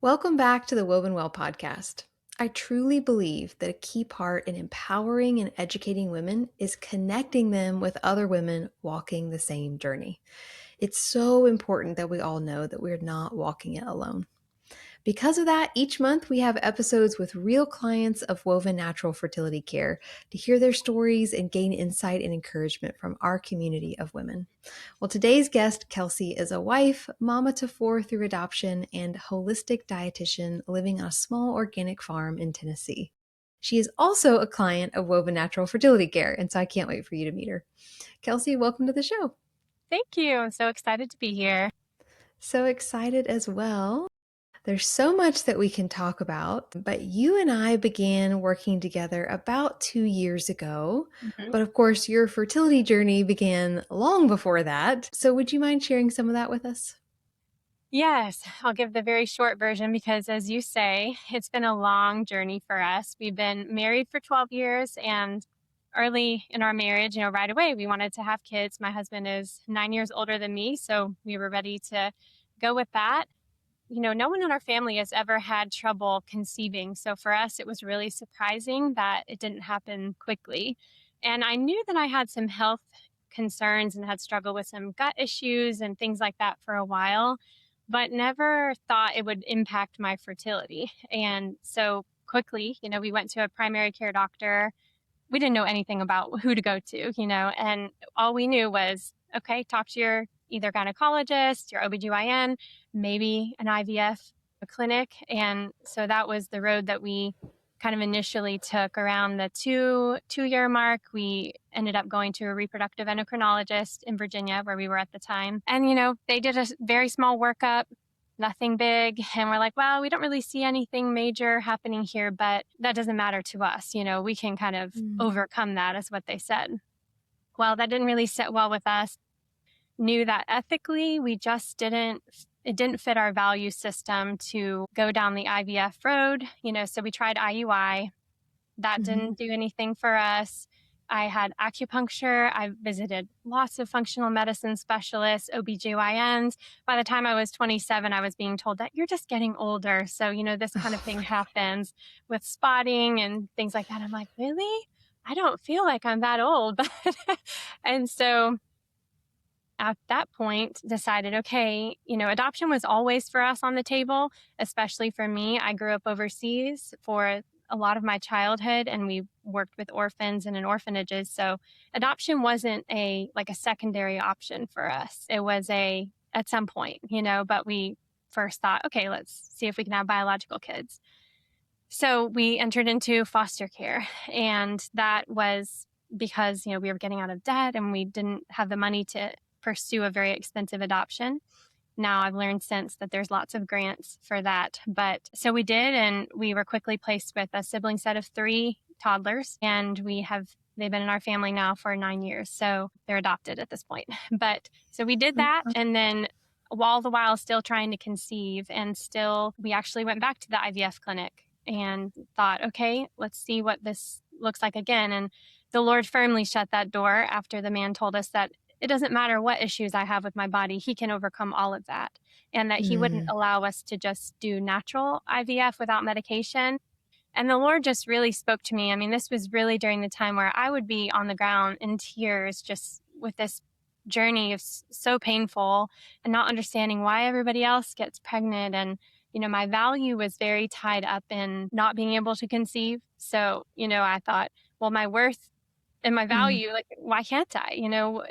Welcome back to the Woven Well podcast. I truly believe that a key part in empowering and educating women is connecting them with other women walking the same journey. It's so important that we all know that we're not walking it alone. Because of that, each month we have episodes with real clients of Woven Natural Fertility Care to hear their stories and gain insight and encouragement from our community of women. Well, today's guest, Kelsey, is a wife, mama to four through adoption, and holistic dietitian living on a small organic farm in Tennessee. She is also a client of Woven Natural Fertility Care, and so I can't wait for you to meet her. Kelsey, welcome to the show. Thank you. I'm so excited to be here. So excited as well. There's so much that we can talk about, but you and I began working together about 2 years ago. Mhm. But of course, your fertility journey began long before that. So would you mind sharing some of that with us? Yes, I'll give the very short version because, as you say, it's been a long journey for us. We've been married for 12 years, and early in our marriage, right away, we wanted to have kids. My husband is 9 years older than me, so we were ready to go with that. No one in our family has ever had trouble conceiving. So for us, it was really surprising that it didn't happen quickly. And I knew that I had some health concerns and had struggled with some gut issues and things like that for a while, but never thought it would impact my fertility. And so quickly, we went to a primary care doctor. We didn't know anything about who to go to, and all we knew was, okay, talk to your either gynecologist, your OBGYN, maybe an IVF clinic. And so that was the road that we kind of initially took. Around the two-year mark, we ended up going to a reproductive endocrinologist in Virginia, where we were at the time. And, they did a very small workup, nothing big. And we're like, well, we don't really see anything major happening here, but that doesn't matter to us. We can kind of overcome that, is what they said. Well, that didn't really sit well with us. Knew that ethically, it didn't fit our value system to go down the IVF road. So we tried IUI. That didn't do anything for us. I had acupuncture. I visited lots of functional medicine specialists, OBGYNs. By the time I was 27, I was being told that you're just getting older. So, this kind of thing happens with spotting and things like that. I'm like, really? I don't feel like I'm that old. And so at that point decided, okay, adoption was always for us on the table, especially for me. I grew up overseas for a lot of my childhood, and we worked with orphans and in orphanages. So adoption wasn't a secondary option for us. It was at some point, but we first thought, okay, let's see if we can have biological kids. So we entered into foster care, and that was because, we were getting out of debt and we didn't have the money to pursue a very expensive adoption. Now I've learned since that there's lots of grants for that. But so we did, and we were quickly placed with a sibling set of 3 toddlers, and they've been in our family now for 9 years. So they're adopted at this point. But so we did that, and then all the while still trying to conceive, and still we actually went back to the IVF clinic and thought, okay, let's see what this looks like again. And the Lord firmly shut that door after the man told us that it doesn't matter what issues I have with my body, he can overcome all of that. And that he wouldn't allow us to just do natural IVF without medication. And the Lord just really spoke to me. I mean, this was really during the time where I would be on the ground in tears, just with this journey of so painful and not understanding why everybody else gets pregnant. And, my value was very tied up in not being able to conceive. So, I thought, well, my worth and my value, why can't I?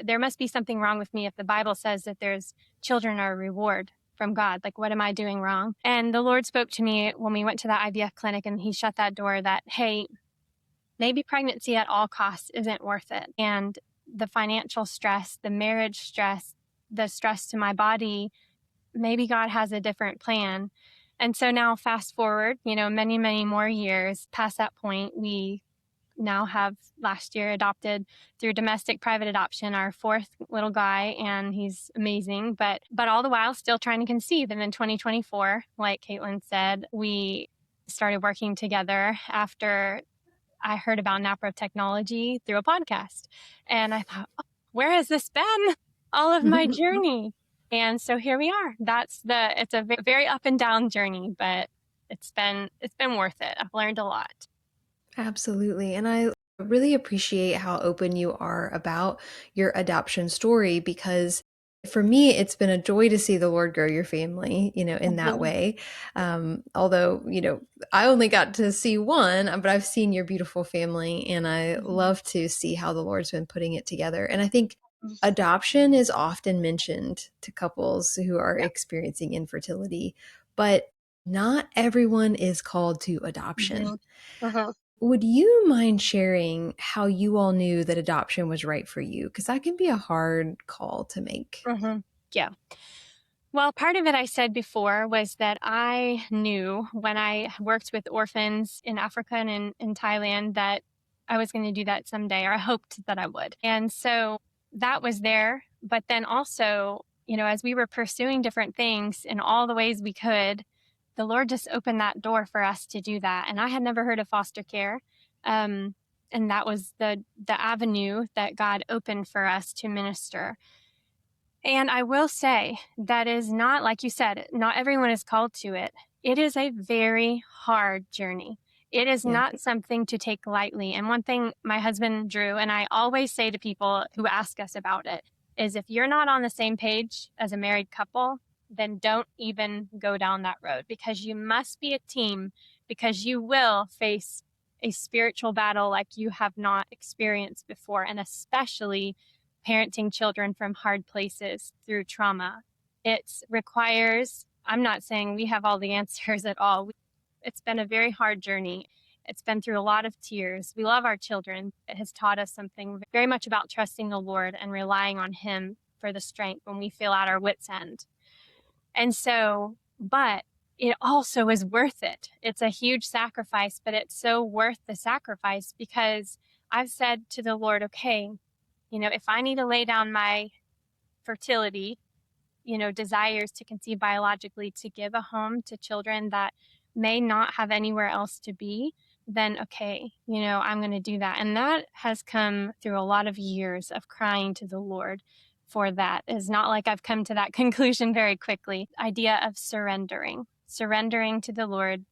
There must be something wrong with me if the Bible says that there's children are a reward from God. Like, what am I doing wrong? And the Lord spoke to me when we went to that IVF clinic, and he shut that door that, hey, maybe pregnancy at all costs isn't worth it. And the financial stress, the marriage stress, the stress to my body, maybe God has a different plan. And so now fast forward, many, many more years past that point, we now have last year adopted through domestic private adoption our 4th little guy, and he's amazing, but all the while still trying to conceive. And in 2024, like Caitlin said, we started working together after I heard about NAPRO technology through a podcast. And I thought, oh, where has this been all of my journey? And so here we are. It's a very up and down journey, but it's been worth it. I've learned a lot. Absolutely. And I really appreciate how open you are about your adoption story because for me, it's been a joy to see the Lord grow your family, in that Mhm. way. Although, I only got to see one, but I've seen your beautiful family and I Mhm. love to see how the Lord's been putting it together. And I think adoption is often mentioned to couples who are Yeah. experiencing infertility, but not everyone is called to adoption. Mhm. Mhm. Would you mind sharing how you all knew that adoption was right for you? Because that can be a hard call to make. Mhm. Yeah. Well, part of it I said before was that I knew when I worked with orphans in Africa and in Thailand that I was going to do that someday, or I hoped that I would. And so that was there. But then also, as we were pursuing different things in all the ways we could, the Lord just opened that door for us to do that. And I had never heard of foster care. Um, and that was the avenue that God opened for us to minister. And I will say that is not, like you said, not everyone is called to it. It is a very hard journey. It is Yeah. not something to take lightly. And one thing my husband Drew and I always say to people who ask us about it is if you're not on the same page as a married couple, then don't even go down that road because you must be a team because you will face a spiritual battle like you have not experienced before. And especially parenting children from hard places through trauma. It requires, I'm not saying we have all the answers at all. It's been a very hard journey. It's been through a lot of tears. We love our children. It has taught us something very much about trusting the Lord and relying on Him for the strength when we feel at our wits' end. And so, but it also is worth it. It's a huge sacrifice, but it's so worth the sacrifice because I've said to the Lord, okay, if I need to lay down my fertility, desires to conceive biologically to give a home to children that may not have anywhere else to be, then okay, I'm going to do that. And that has come through a lot of years of crying to the Lord for that. It's not like I've come to that conclusion very quickly. Idea of surrendering to the Lord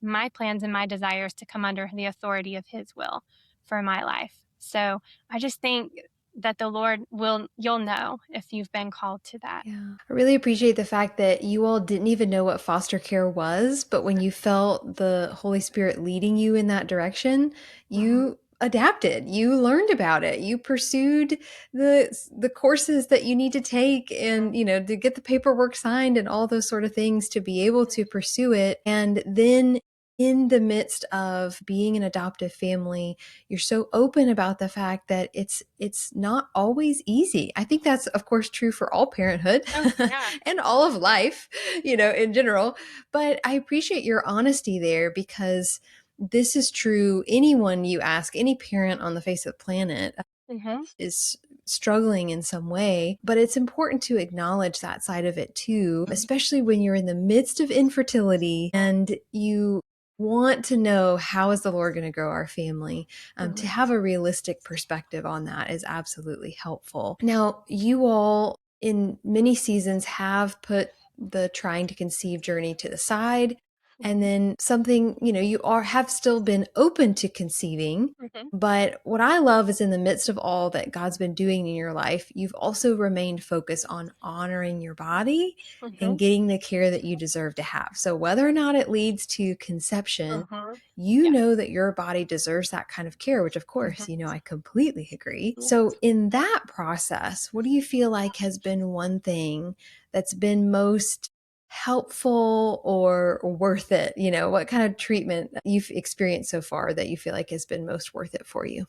my plans and my desires to come under the authority of His will for my life. So I just think that the Lord you'll know if you've been called to that. Yeah. I really appreciate the fact that you all didn't even know what foster care was, but when you felt the Holy Spirit leading you in that direction, Mhm. you adapted. You learned about it. You pursued the courses that you need to take and, Mhm. to get the paperwork signed and all those sort of things to be able to pursue it. And then in the midst of being an adoptive family, you're so open about the fact that it's not always easy. I think that's of course true for all parenthood Oh, yeah. and all of life, in general. But I appreciate your honesty there because this is true. Anyone you ask, any parent on the face of the planet Mhm. is struggling in some way, but it's important to acknowledge that side of it too, especially when you're in the midst of infertility and you want to know how is the Lord going to grow our family. To Mhm. have a realistic perspective on that is absolutely helpful. Now, you all in many seasons have put the trying to conceive journey to the side. And Mhm. then something, you have still been open to conceiving, Mhm. but what I love is in the midst of all that God's been doing in your life, you've also remained focused on honoring your body and Mhm. getting the care that you deserve to have. So, whether or not it leads to conception, Mhm. you Yeah. know that your body deserves that kind of care, which, of course, Mhm. I completely agree. So, Yes. in that process, what do you feel like has been one thing that's been most helpful or worth it? What kind of treatment you've experienced so far that you feel like has been most worth it for you?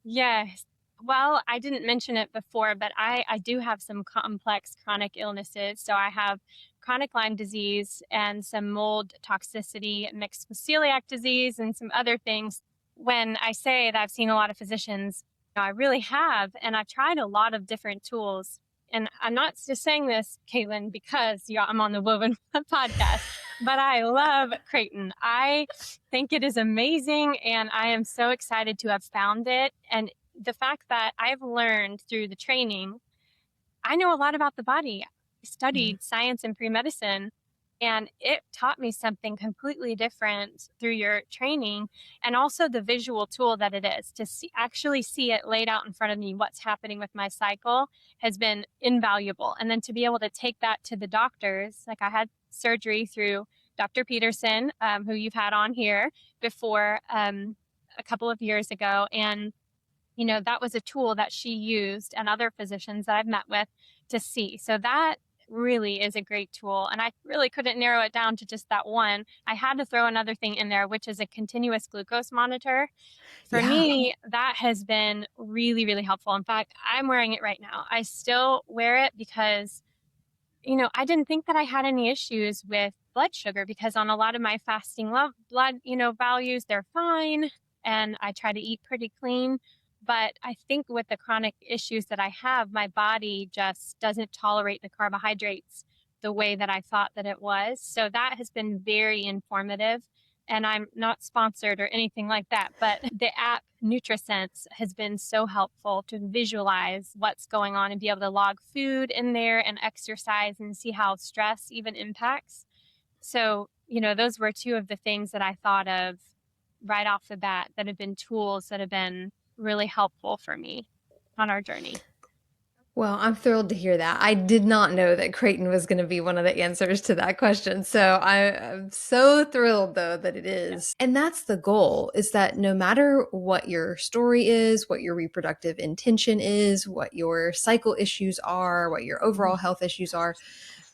Yes. Well, I didn't mention it before, but I do have some complex chronic illnesses. So I have chronic Lyme disease and some mold toxicity mixed with celiac disease and some other things. When I say that I've seen a lot of physicians, I really have. And I've tried a lot of different tools. And I'm not just saying this, Caitlin, because I'm on the Woven podcast, but I love Creighton. I think it is amazing, and I am so excited to have found it. And the fact that I've learned through the training, I know a lot about the body. Mm. studied science and pre-medicine, and it taught me something completely different through your training, and also the visual tool that it is to see, actually see it laid out in front of me, what's happening with my cycle has been invaluable. And then to be able to take that to the doctors, like I had surgery through Dr. Peterson, who you've had on here before, a couple of years ago. And that was a tool that she used and other physicians that I've met with to see. So that really is a great tool. And I really couldn't narrow it down to just that one. I had to throw another thing in there, which is a continuous glucose monitor. For Yeah. me, that has been really, really helpful. In fact, I'm wearing it right now. I still wear it because I didn't think that I had any issues with blood sugar because on a lot of my fasting blood, values, they're fine. And I try to eat pretty clean. But I think with the chronic issues that I have, my body just doesn't tolerate the carbohydrates the way that I thought that it was. So that has been very informative. And I'm not sponsored or anything like that, but the app NutriSense has been so helpful to visualize what's going on and be able to log food in there and exercise and see how stress even impacts. So, those were two of the things that I thought of right off the bat that have been tools that have been really helpful for me on our journey. Well, I'm thrilled to hear that. I did not know that Creighton was going to be one of the answers to that question. So I'm so thrilled, though, that it Yeah. is. And that's the goal, is that no matter what your story is, what your reproductive intention is, what your cycle issues are, what your overall health issues are,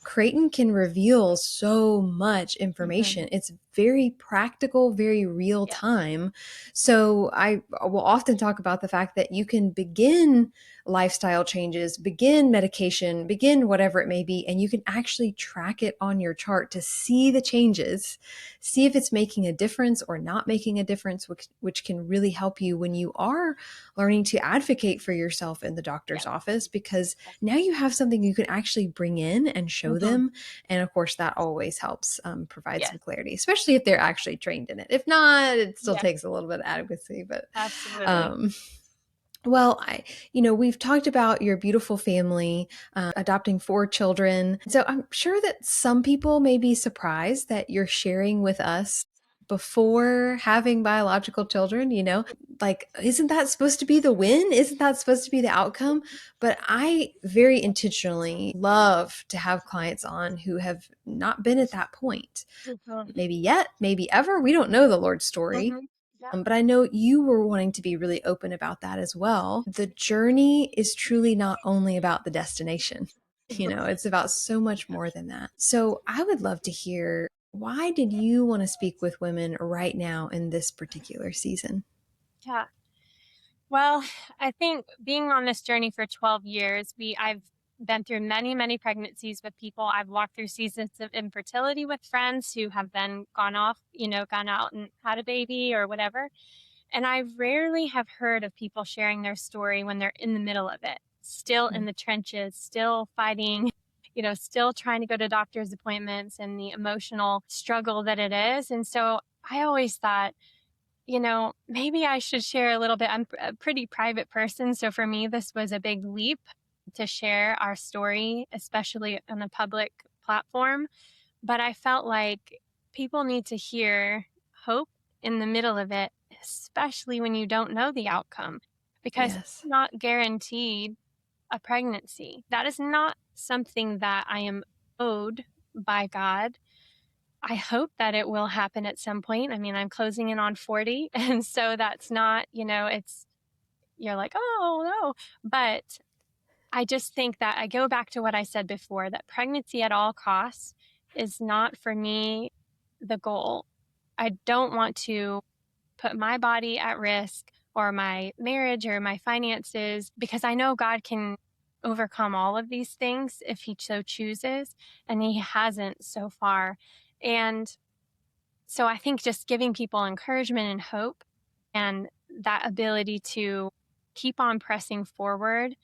Creighton can reveal so much Mm-hmm. information. It's very practical, very real Yeah. time. So I will often talk about the fact that you can begin lifestyle changes, begin medication, begin whatever it may be, and you can actually track it on your chart to see the changes, see if it's making a difference or not making a difference, which can really help you when you are learning to advocate for yourself in the Yeah. doctor's office, because now you have something you can actually bring in and show Mm-hmm. them. And of course, that always helps provide Yeah. some clarity, especially if they're actually trained in it. If not, it still Yeah. takes a little bit of advocacy, but Absolutely. um, well, we've talked about your beautiful family, adopting 4 children. So I'm sure that some people may be surprised that you're sharing with us before having biological children, like, isn't that supposed to be the win? Isn't that supposed to be the outcome? But I very intentionally love to have clients on who have not been at that point. Mm-hmm. Maybe yet, maybe ever. We don't know the Lord's story. Mm-hmm. Yeah. But I know you were wanting to be really open about that as well. The journey is truly not only about the destination. It's about so much more than that. So I would love to hear, why did you want to speak with women right now in this particular season? Yeah. Well, I think being on this journey for 12 years, I've been through many, many pregnancies with people. I've walked through seasons of infertility with friends who have then gone off, gone out and had a baby or whatever. And I rarely have heard of people sharing their story when they're in the middle of it, still in Mm. the trenches, still fighting, still trying to go to doctor's appointments and the emotional struggle that it is. And so I always thought, maybe I should share a little bit. I'm a pretty private person. So for me, this was a big leap to share our story, especially on a public platform. But I felt like people need to hear hope in the middle of it, especially when you don't know the outcome, because Yes. I'm not guaranteed a pregnancy. That is not something that I am owed by God. I hope that it will happen at some point. I mean, I'm closing in on 40. And so that's not, you're like, oh, no. But I just think that I go back to what I said before, that pregnancy at all costs is not for me the goal. I don't want to put my body at risk or my marriage or my finances, because I know God can overcome all of these things if He so chooses. And He hasn't so far. And so I think just giving people encouragement and hope and that ability to keep on pressing forward,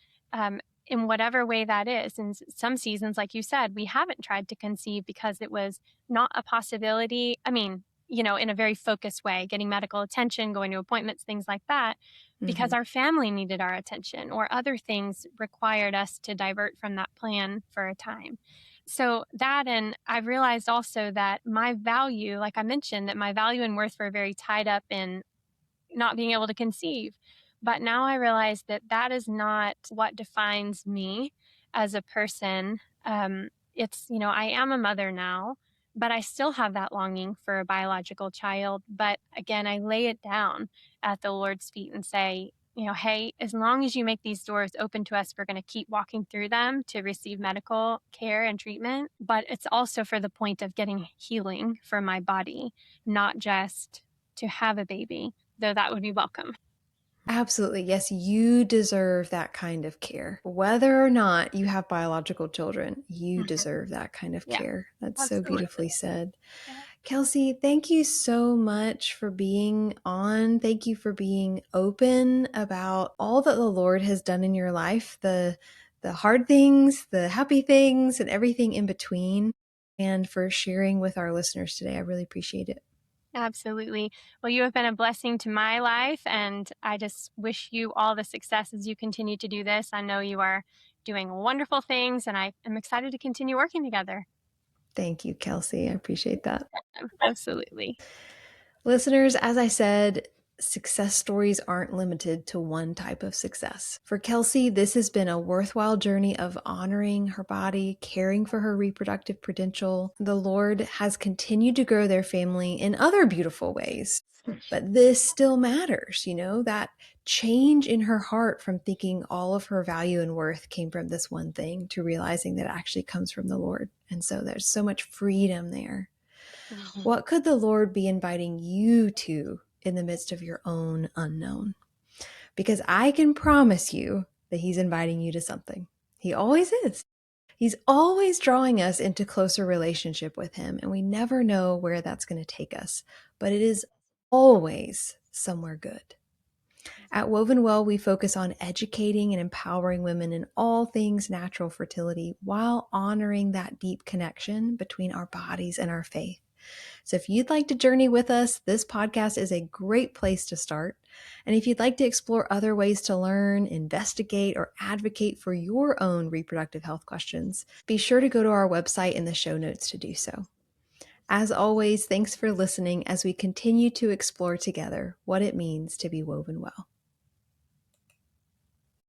in whatever way that is. In some seasons, like you said, we haven't tried to conceive because it was not a possibility. I mean, in a very focused way, getting medical attention, going to appointments, things like that, because Hmm. our family needed our attention or other things required us to divert from that plan for a time. So that, and I've realized also that my value, like I mentioned, that my value and worth were very tied up in not being able to conceive. But now I realize that that is not what defines me as a person. I am a mother now, but I still have that longing for a biological child. But again, I lay it down at the Lord's feet and say, hey, as long as you make these doors open to us, we're going to keep walking through them to receive medical care and treatment. But it's also for the point of getting healing for my body, not just to have a baby, though that would be welcome. Absolutely. Yes, you deserve that kind of care. Whether or not you have biological children, you Mhm. deserve that kind of Yeah, care. That's so absolutely. beautifully said. Yeah. Kelsey, thank you so much for being on. Thank you for being open about all that the Lord has done in your life, the hard things, the happy things, and everything in between, and for sharing with our listeners today. I really appreciate it. Absolutely. Well, you have been a blessing to my life, and I just wish you all the success as you continue to do this. I know you are doing wonderful things, and I am excited to continue working together. Thank you, Kelsey. I appreciate that. Absolutely. Listeners, as I said, success stories aren't limited to one type of success. For Kelsey, this has been a worthwhile journey of honoring her body, caring for her reproductive potential. The Lord has continued to grow their family in other beautiful ways. But this still matters, that change in her heart from thinking all of her value and worth came from this one thing to realizing that it actually comes from the Lord. And so there's so much freedom there. Mhm. What could the Lord be inviting you to in the midst of your own unknown? Because I can promise you that He's inviting you to something. He always is. He's always drawing us into closer relationship with Him, and we never know where that's going to take us, but it is always somewhere good. At Woven Well, we focus on educating and empowering women in all things natural fertility while honoring that deep connection between our bodies and our faith. So if you'd like to journey with us, this podcast is a great place to start. And if you'd like to explore other ways to learn, investigate, or advocate for your own reproductive health questions, be sure to go to our website in the show notes to do so. As always, thanks for listening as we continue to explore together what it means to be woven well.